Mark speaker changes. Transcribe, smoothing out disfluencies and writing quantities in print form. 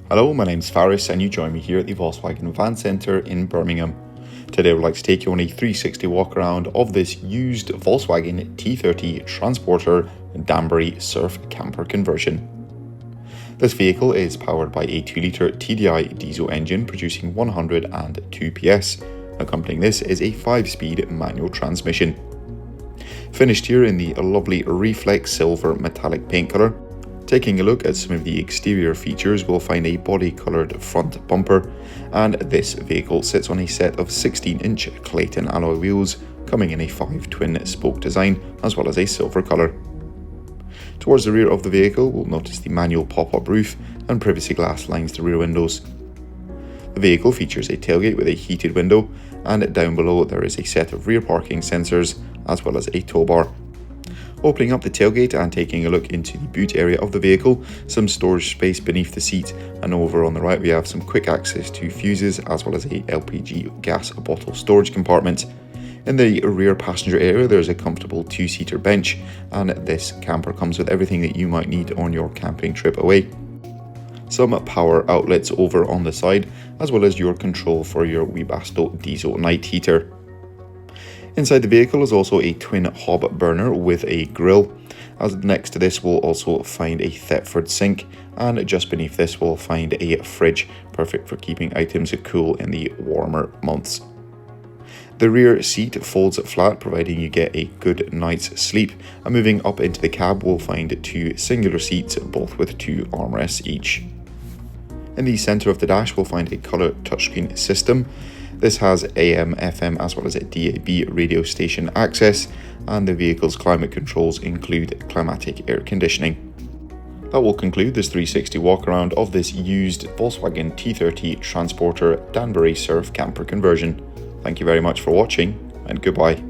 Speaker 1: Hello, my name's Faris and you join me here at the Volkswagen Van Centre in Birmingham. Today I would like to take you on a 360 walk around of this used Volkswagen T30 Transporter Danbury Surf Camper conversion. This vehicle is powered by a 2-litre TDI diesel engine producing 102 PS. Accompanying this is a 5-speed manual transmission. Finished here in the lovely Reflex Silver metallic paint colour. Taking a look at some of the exterior features, we'll find a body-coloured front bumper, and this vehicle sits on a set of 16-inch Clayton alloy wheels, coming in a 5 twin-spoke design, as well as a silver colour. Towards the rear of the vehicle, we'll notice the manual pop-up roof and privacy glass lines the rear windows. The vehicle features a tailgate with a heated window, and down below there is a set of rear parking sensors, as well as a tow bar. Opening up the tailgate and taking a look into the boot area of the vehicle, some storage space beneath the seat, and over on the right we have some quick access to fuses as well as a LPG gas bottle storage compartment. In the rear passenger area there's a comfortable 2-seater bench, and this camper comes with everything that you might need on your camping trip away. Some power outlets over on the side, as well as your control for your Webasto diesel night heater. Inside the vehicle is also a twin hob burner with a grill. As next to this we'll also find a Thetford sink, and just beneath this we'll find a fridge, perfect for keeping items cool in the warmer months. The rear seat folds flat, providing you get a good night's sleep, and moving up into the cab we'll find 2 singular seats, both with 2 armrests each. In the centre of the dash we'll find a colour touchscreen system. This has AM, FM as well as a DAB radio station access, and the vehicle's climate controls include climatic air conditioning. That will conclude this 360 walk around of this used Volkswagen T30 Transporter Danbury Surf Camper conversion. Thank you very much for watching, and goodbye.